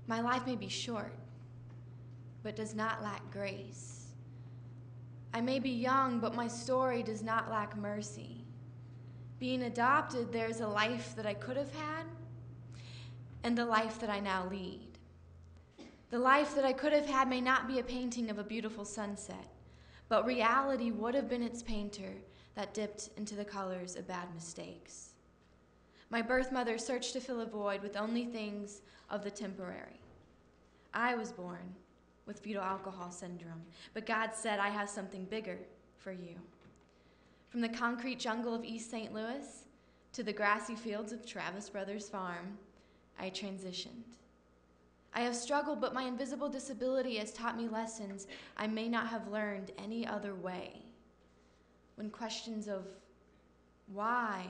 My life may be short, but does not lack grace. I may be young, but my story does not lack mercy. Being adopted, there's a life that I could have had and the life that I now lead. The life that I could have had may not be a painting of a beautiful sunset, but reality would have been its painter that dipped into the colors of bad mistakes. My birth mother searched to fill a void with only things of the temporary. I was born with fetal alcohol syndrome, but God said, I have something bigger for you. From the concrete jungle of East St. Louis to the grassy fields of Travis Brothers Farm, I transitioned. I have struggled, but my invisible disability has taught me lessons I may not have learned any other way. When questions of why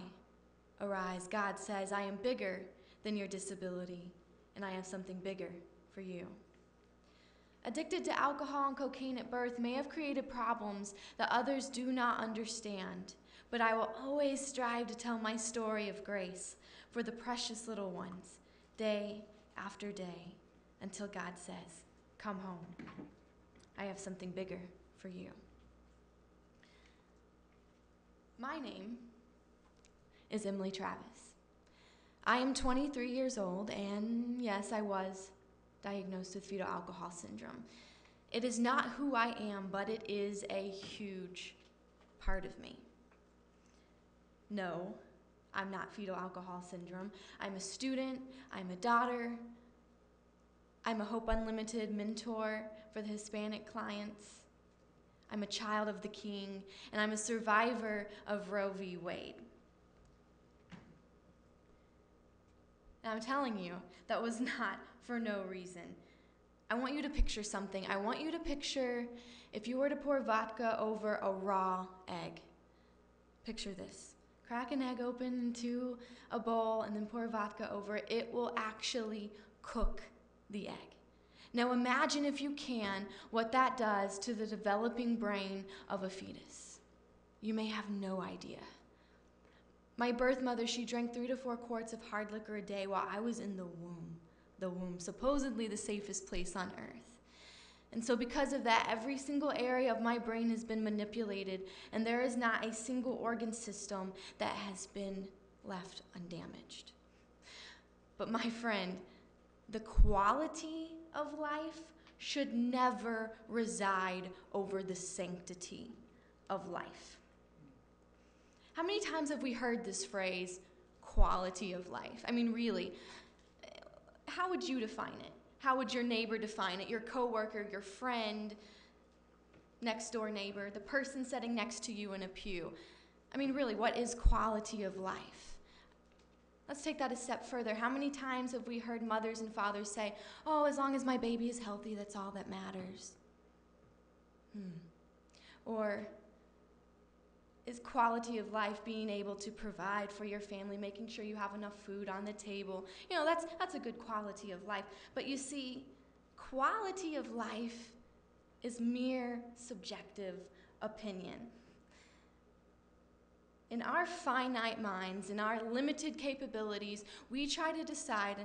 arise, God says, I am bigger than your disability, and I have something bigger for you. Addicted to alcohol and cocaine at birth may have created problems that others do not understand, but I will always strive to tell my story of grace for the precious little ones, day after day, until God says, come home. I have something bigger for you. My name is Emily Travis. I am 23 years old, and yes, I was diagnosed with fetal alcohol syndrome. It is not who I am, but it is a huge part of me. No, I'm not fetal alcohol syndrome. I'm a student, I'm a daughter, I'm a Hope Unlimited mentor for the Hispanic clients. I'm a child of the King, and I'm a survivor of Roe v. Wade. And I'm telling you, that was not for no reason. I want you to picture something. I want you to picture if you were to pour vodka over a raw egg. Picture this. Crack an egg open into a bowl and then pour vodka over it. It will actually cook the egg. Now imagine, if you can, what that does to the developing brain of a fetus. You may have no idea. My birth mother, she drank 3 to 4 quarts of hard liquor a day while I was in the womb, supposedly the safest place on earth. And so because of that, every single area of my brain has been manipulated, and there is not a single organ system that has been left undamaged. But my friend, the quality of life should never reside over the sanctity of life. How many times have we heard this phrase, quality of life? I mean, really, how would you define it? How would your neighbor define it? Your coworker, your friend, next door neighbor, the person sitting next to you in a pew. I mean, really, what is quality of life? Let's take that a step further. How many times have we heard mothers and fathers say, oh, as long as my baby is healthy, that's all that matters? Or is quality of life being able to provide for your family, making sure you have enough food on the table? You know, that's a good quality of life. But you see, quality of life is mere subjective opinion. In our finite minds, in our limited capabilities, we try to decide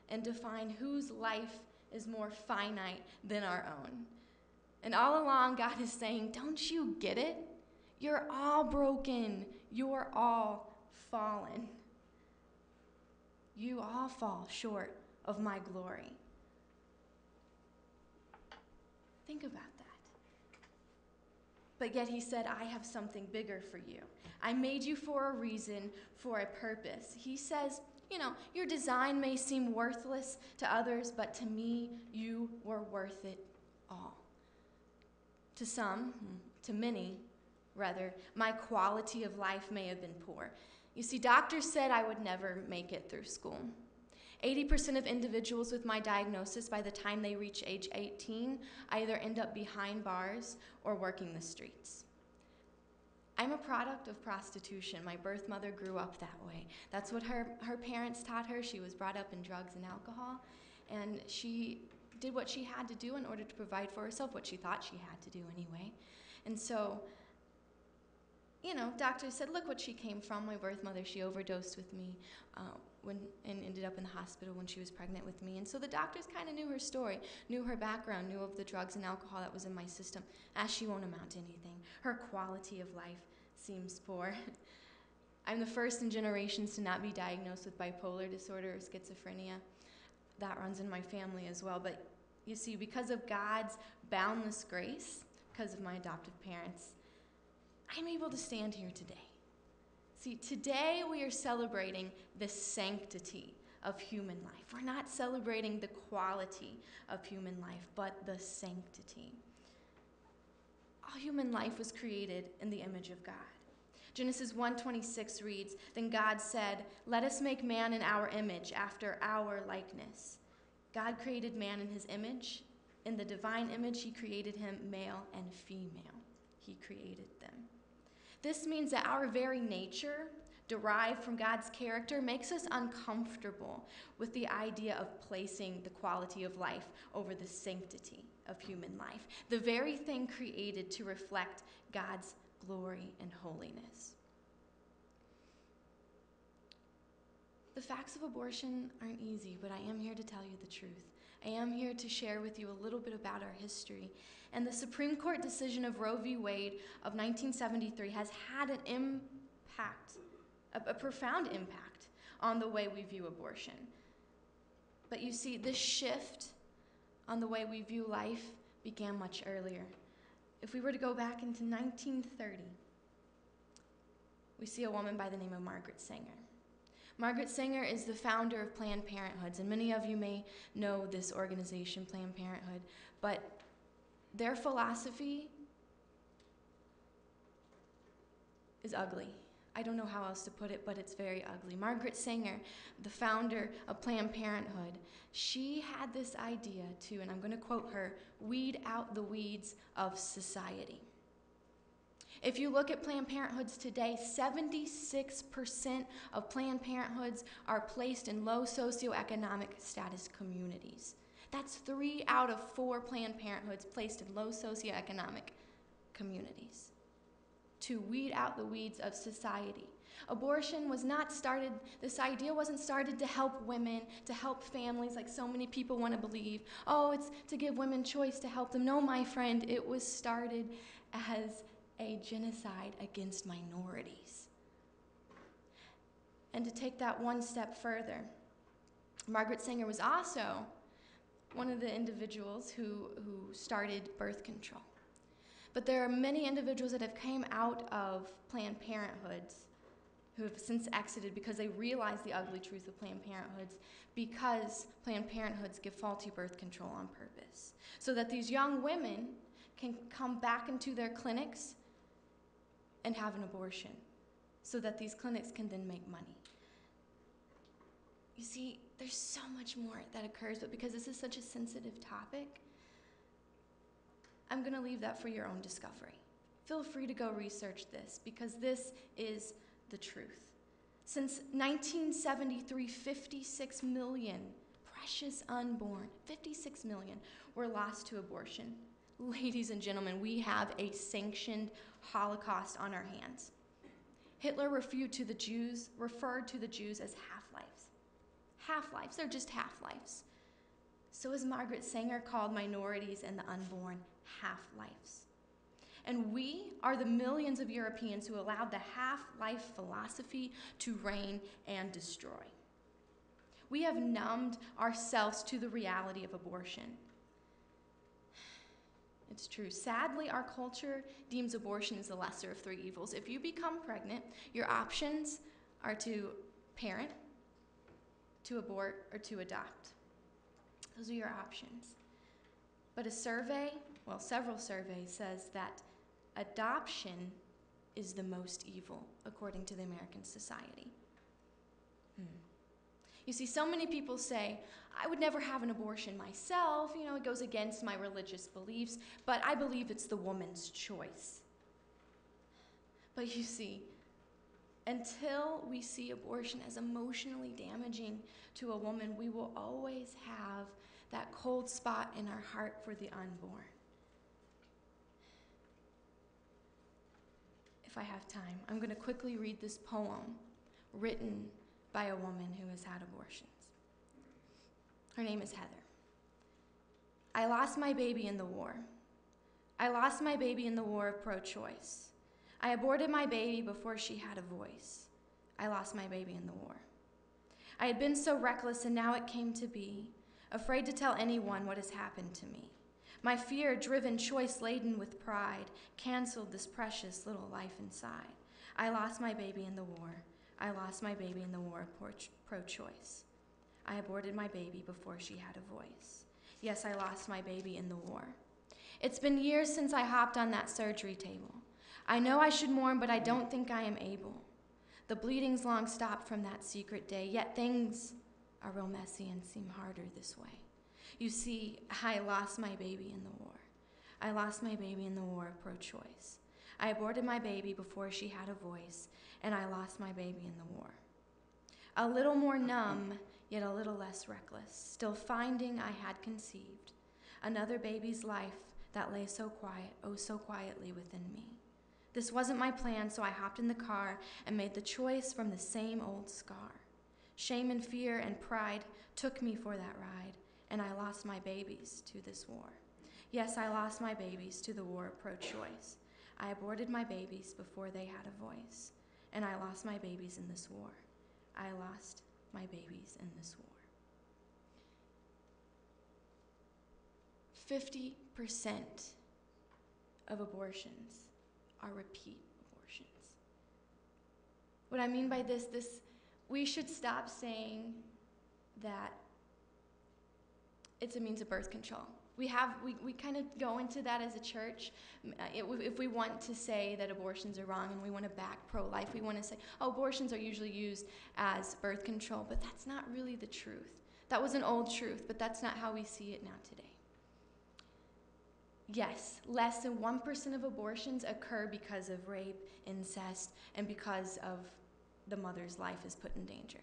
and define whose life is more finite than our own. And all along, God is saying, don't you get it? You're all broken. You're all fallen. You all fall short of my glory. Think about that. But yet he said, I have something bigger for you. I made you for a reason, for a purpose. He says, you know, your design may seem worthless to others, but to me, you were worth it all. To some, to many, rather, my quality of life may have been poor. You see, doctors said I would never make it through school. 80% of individuals with my diagnosis, by the time they reach age 18, either end up behind bars or working the streets. I'm a product of prostitution. My birth mother grew up that way. That's what her parents taught her. She was brought up in drugs and alcohol, and she did what she had to do in order to provide for herself, what she thought she had to do anyway. And so, you know, doctors said, look what she came from. My birth mother, she overdosed with me and ended up in the hospital when she was pregnant with me. And so the doctors kind of knew her story, knew her background, knew of the drugs and alcohol that was in my system, as she won't amount to anything. Her quality of life seems poor. I'm the first in generations to not be diagnosed with bipolar disorder or schizophrenia. That runs in my family as well. But you see, because of God's boundless grace, because of my adoptive parents, I'm able to stand here today. See, today we are celebrating the sanctity of human life. We're not celebrating the quality of human life, but the sanctity. All human life was created in the image of God. Genesis 1:26 reads, "Then God said, 'Let us make man in our image, after our likeness.'" God created man in his image. In the divine image, he created him male and female. He created them. This means that our very nature, derived from God's character, makes us uncomfortable with the idea of placing the quality of life over the sanctity of human life, the very thing created to reflect God's glory and holiness. The facts of abortion aren't easy, but I am here to tell you the truth. I am here to share with you a little bit about our history. And the Supreme Court decision of Roe v. Wade of 1973 has had an impact, a profound impact on the way we view abortion. But you see, this shift on the way we view life began much earlier. If we were to go back into 1930, we see a woman by the name of Margaret Sanger. Margaret Sanger is the founder of Planned Parenthood, and many of you may know this organization, Planned Parenthood, but their philosophy is ugly. I don't know how else to put it, but it's very ugly. Margaret Sanger, the founder of Planned Parenthood, she had this idea to, and I'm going to quote her, "weed out the weeds of society." If you look at Planned Parenthoods today, 76% of Planned Parenthoods are placed in low socioeconomic status communities. That's 3 out of 4 Planned Parenthoods placed in low socioeconomic communities. To weed out the weeds of society. Abortion was not started, this idea wasn't started to help women, to help families like so many people want to believe. Oh, it's to give women choice to help them. No, my friend, it was started as a genocide against minorities. And to take that one step further, Margaret Sanger was also one of the individuals who started birth control. But there are many individuals that have come out of Planned Parenthoods who have since exited because they realize the ugly truth of Planned Parenthoods, because Planned Parenthoods give faulty birth control on purpose, so that these young women can come back into their clinics and have an abortion, so that these clinics can then make money. You see, there's so much more that occurs, but because this is such a sensitive topic, I'm going to leave that for your own discovery. Feel free to go research this, because this is the truth. Since 1973, 56 million precious unborn, 56 million, were lost to abortion. Ladies and gentlemen, we have a sanctioned Holocaust on our hands. Hitler referred to the Jews as half-lives. Half-lives, they're just half-lives. So as Margaret Sanger called minorities and the unborn half-lives. And we are the millions of Europeans who allowed the half-life philosophy to reign and destroy. We have numbed ourselves to the reality of abortion. It's true. Sadly, our culture deems abortion as the lesser of 3 evils. If you become pregnant, your options are to parent, to abort, or to adopt. Those are your options. But several surveys says that adoption is the most evil, according to the American Society. You see, so many people say, I would never have an abortion myself, it goes against my religious beliefs, but I believe it's the woman's choice. But you see, until we see abortion as emotionally damaging to a woman, we will always have that cold spot in our heart for the unborn. If I have time, I'm going to quickly read this poem written by a woman who has had abortions. Her name is Heather. I lost my baby in the war. I lost my baby in the war of pro-choice. I aborted my baby before she had a voice. I lost my baby in the war. I had been so reckless, and now it came to be, afraid to tell anyone what has happened to me. My fear-driven choice laden with pride canceled this precious little life inside. I lost my baby in the war. I lost my baby in the war of pro-choice. I aborted my baby before she had a voice. Yes, I lost my baby in the war. It's been years since I hopped on that surgery table. I know I should mourn, but I don't think I am able. The bleeding's long stopped from that secret day, yet things are real messy and seem harder this way. You see, I lost my baby in the war. I lost my baby in the war of pro-choice. I aborted my baby before she had a voice, and I lost my baby in the war. A little more numb, yet a little less reckless, still finding I had conceived another baby's life that lay so quiet, oh so quietly within me. This wasn't my plan, so I hopped in the car and made the choice from the same old scar. Shame and fear and pride took me for that ride, and I lost my babies to this war. Yes, I lost my babies to the war of pro-choice. I aborted my babies before they had a voice, and I lost my babies in this war. I lost my babies in this war. 50% of abortions are repeat abortions. What I mean by this, we should stop saying that it's a means of birth control. We kind of go into that as a church. If we want to say that abortions are wrong and we want to back pro-life, we want to say, oh, abortions are usually used as birth control, but that's not really the truth. That was an old truth, but that's not how we see it now today. Yes, less than 1% of abortions occur because of rape, incest, and because of the mother's life is put in danger.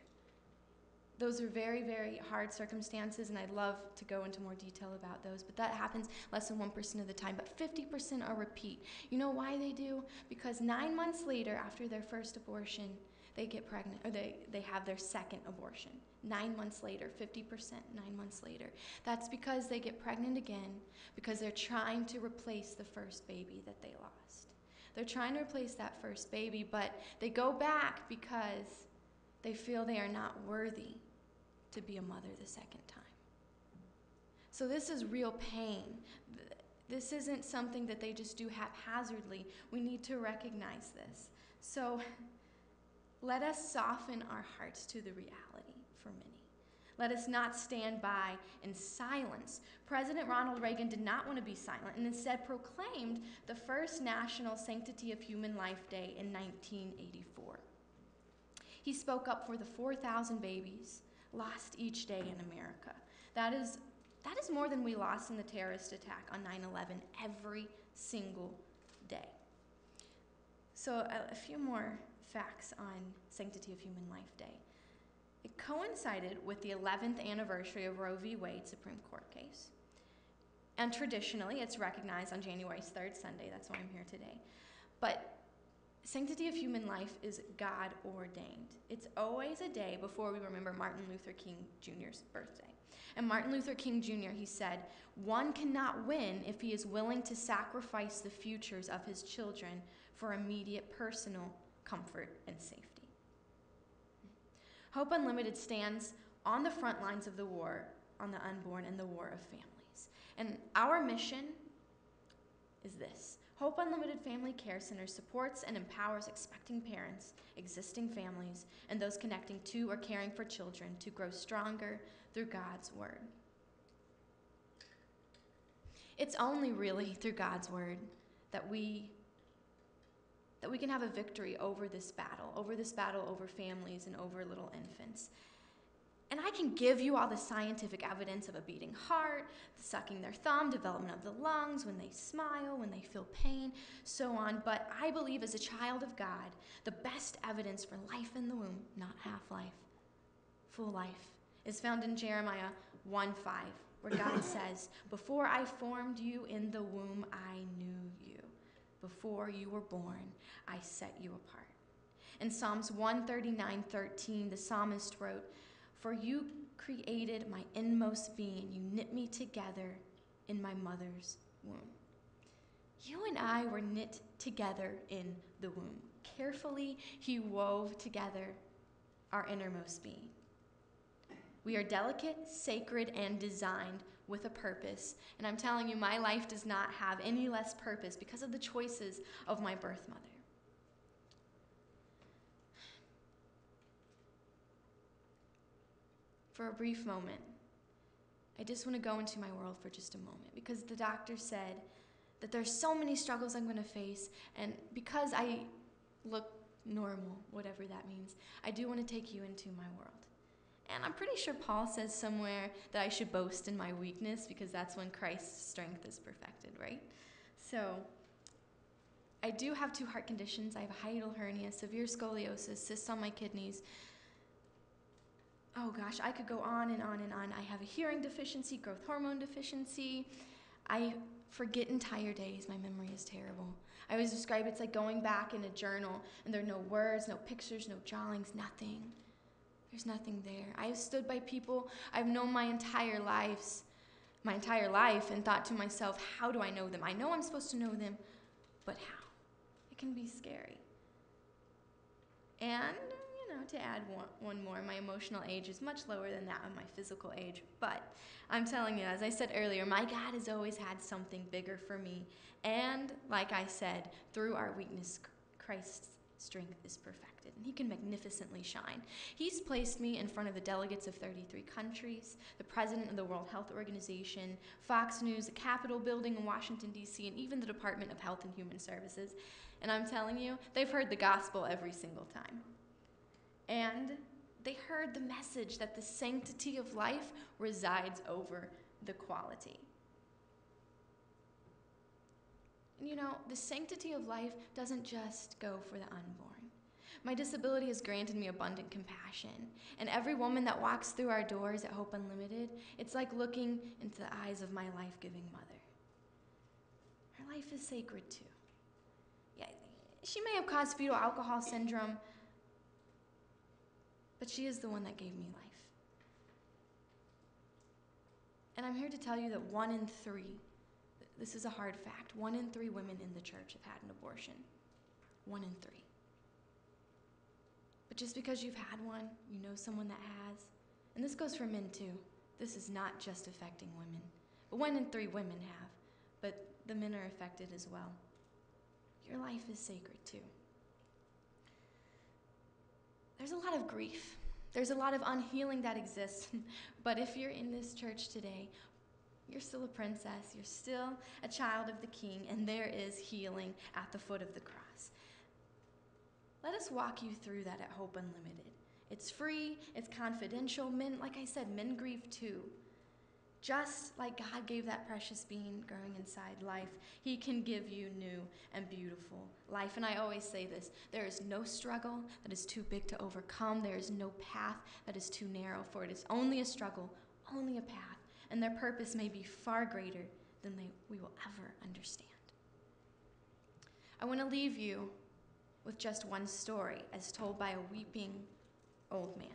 Those are very, very hard circumstances, and I'd love to go into more detail about those, but that happens less than 1% of the time, but 50% are repeat. You know why they do? Because 9 months later, after their first abortion, they get pregnant, or they have their second abortion. 9 months later, 50%, 9 months later. That's because they get pregnant again, because they're trying to replace the first baby that they lost. They're trying to replace that first baby, but they go back because they feel they are not worthy to be a mother the second time. So this is real pain. This isn't something that they just do haphazardly. We need to recognize this. So let us soften our hearts to the reality for many. Let us not stand by in silence. President Ronald Reagan did not want to be silent and instead proclaimed the first National Sanctity of Human Life Day in 1984. He spoke up for the 4,000 babies lost each day in America. That is more than we lost in the terrorist attack on 9/11 every single day. So a few more facts on Sanctity of Human Life Day. It coincided with the 11th anniversary of Roe v. Wade Supreme Court case. And traditionally, it's recognized on January 3rd, Sunday. That's why I'm here today. But Sanctity of Human Life is God ordained. It's always a day before we remember Martin Luther King Jr.'s birthday. And Martin Luther King Jr., he said, "One cannot win if he is willing to sacrifice the futures of his children for immediate personal comfort and safety." Hope Unlimited stands on the front lines of the war on the unborn and the war of families. And our mission is this: Hope Unlimited Family Care Center supports and empowers expecting parents, existing families, and those connecting to or caring for children to grow stronger through God's Word. It's only really through God's Word that we can have a victory over this battle over families and over little infants. And I can give you all the scientific evidence of a beating heart, the sucking their thumb, development of the lungs, when they smile, when they feel pain, so on. But I believe as a child of God, the best evidence for life in the womb, not half-life, full life, is found in Jeremiah 1:5, where God says, "Before I formed you in the womb, I knew you. Before you were born, I set you apart." In Psalms 139:13, the psalmist wrote, "For you created my inmost being. You knit me together in my mother's womb." You and I were knit together in the womb. Carefully, he wove together our innermost being. We are delicate, sacred, and designed with a purpose. And I'm telling you, my life does not have any less purpose because of the choices of my birth mother. For a brief moment, I just want to go into my world for just a moment, because the doctor said that there's so many struggles I'm going to face, and because I look normal, whatever that means, I do want to take you into my world. And I'm pretty sure Paul says somewhere that I should boast in my weakness, because that's when Christ's strength is perfected, right? So I do have 2 heart conditions. I have a hiatal hernia, severe scoliosis, cysts on my kidneys. Oh gosh, I could go on and on and on. I have a hearing deficiency, growth hormone deficiency. I forget entire days. My memory is terrible. I always describe it's like going back in a journal, and there are no words, no pictures, no drawings, nothing. There's nothing there. I have stood by people I've known my entire life, and thought to myself, how do I know them? I know I'm supposed to know them, but how? It can be scary. And, to add one more, my emotional age is much lower than that of my physical age. But I'm telling you, as I said earlier, my God has always had something bigger for me. And like I said, through our weakness, Christ's strength is perfected, and he can magnificently shine. He's placed me in front of the delegates of 33 countries, the president of the World Health Organization, Fox News, the Capitol building in Washington, D.C., and even the Department of Health and Human Services. And I'm telling you, they've heard the gospel every single time. And they heard the message that the sanctity of life resides over the quality. And the sanctity of life doesn't just go for the unborn. My disability has granted me abundant compassion. And every woman that walks through our doors at Hope Unlimited, it's like looking into the eyes of my life-giving mother. Her life is sacred too. Yeah, she may have caused fetal alcohol syndrome, but she is the one that gave me life. And I'm here to tell you that 1 in 3, this is a hard fact, 1 in 3 women in the church have had an abortion. 1 in 3. But just because you've had one, you know someone that has. And this goes for men too. This is not just affecting women. But 1 in 3 women have. But the men are affected as well. Your life is sacred too. There's a lot of grief. There's a lot of unhealing that exists. But if you're in this church today, you're still a princess. You're still a child of the King, and there is healing at the foot of the cross. Let us walk you through that at Hope Unlimited. It's free. It's confidential. Men, like I said, men grieve too. Just like God gave that precious being growing inside life, he can give you new and beautiful life. And I always say this, there is no struggle that is too big to overcome. There is no path that is too narrow, for it is only a struggle, only a path, and their purpose may be far greater than we will ever understand. I want to leave you with just one story as told by a weeping old man.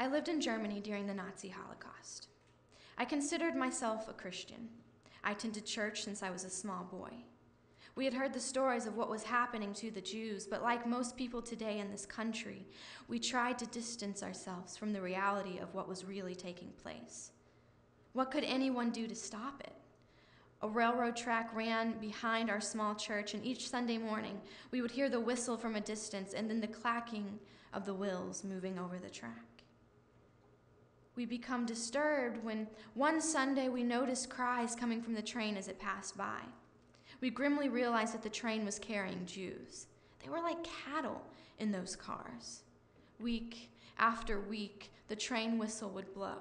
I lived in Germany during the Nazi Holocaust. I considered myself a Christian. I attended church since I was a small boy. We had heard the stories of what was happening to the Jews, but like most people today in this country, we tried to distance ourselves from the reality of what was really taking place. What could anyone do to stop it? A railroad track ran behind our small church, and each Sunday morning we would hear the whistle from a distance and then the clacking of the wheels moving over the track. We become disturbed when one Sunday we noticed cries coming from the train as it passed by. We grimly realized that the train was carrying Jews. They were like cattle in those cars. Week after week, the train whistle would blow.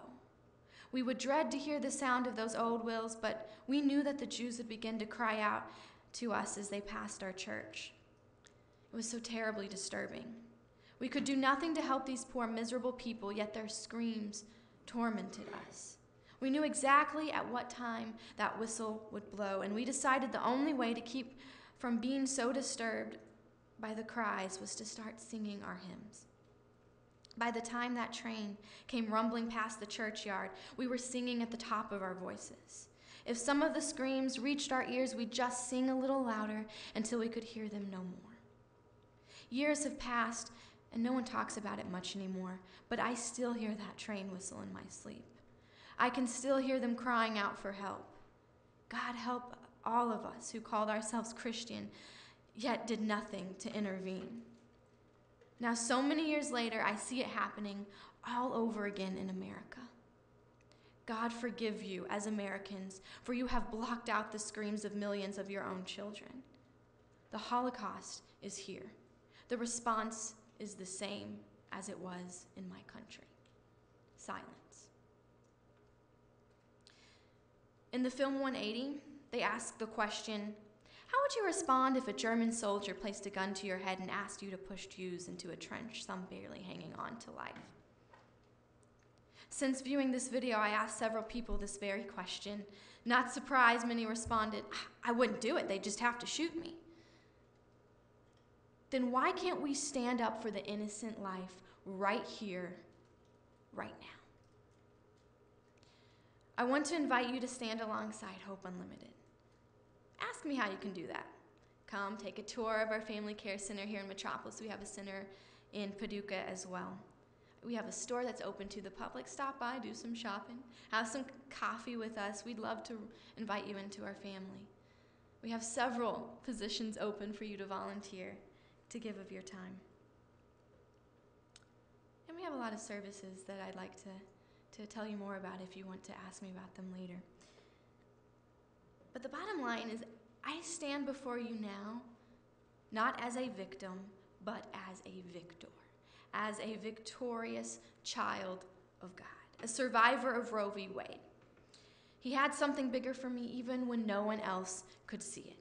We would dread to hear the sound of those old wheels, but we knew that the Jews would begin to cry out to us as they passed our church. It was so terribly disturbing. We could do nothing to help these poor, miserable people, yet their screams tormented us. We knew exactly at what time that whistle would blow, and we decided the only way to keep from being so disturbed by the cries was to start singing our hymns. By the time that train came rumbling past the churchyard, we were singing at the top of our voices. If some of the screams reached our ears, we'd just sing a little louder until we could hear them no more. Years have passed, and no one talks about it much anymore, but I still hear that train whistle in my sleep. I can still hear them crying out for help. God help all of us who called ourselves Christian, yet did nothing to intervene. Now, so many years later, I see it happening all over again in America. God forgive you as Americans, for you have blocked out the screams of millions of your own children. The Holocaust is here. The response is the same as it was in my country. Silence. In the film 180, they ask the question, how would you respond if a German soldier placed a gun to your head and asked you to push Jews into a trench, some barely hanging on to life? Since viewing this video, I asked several people this very question. Not surprised, many responded, I wouldn't do it, they'd just have to shoot me. Then why can't we stand up for the innocent life right here, right now? I want to invite you to stand alongside Hope Unlimited. Ask me how you can do that. Come take a tour of our family care center here in Metropolis. We have a center in Paducah as well. We have a store that's open to the public. Stop by, do some shopping, have some coffee with us. We'd love to invite you into our family. We have several positions open for you to volunteer, to give of your time. And we have a lot of services that I'd like to tell you more about if you want to ask me about them later. But the bottom line is, I stand before you now, not as a victim, but as a victor, as a victorious child of God, a survivor of Roe v. Wade. He had something bigger for me even when no one else could see it.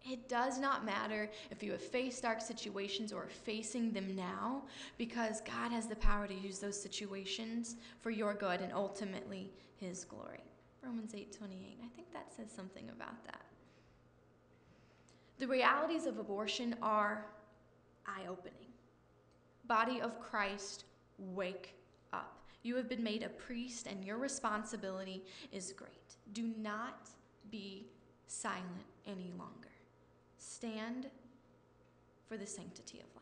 It does not matter if you have faced dark situations or are facing them now, because God has the power to use those situations for your good and ultimately his glory. Romans 8:28. I think that says something about that. The realities of abortion are eye-opening. Body of Christ, wake up. You have been made a priest, and your responsibility is great. Do not be silent any longer. Stand for the sanctity of life.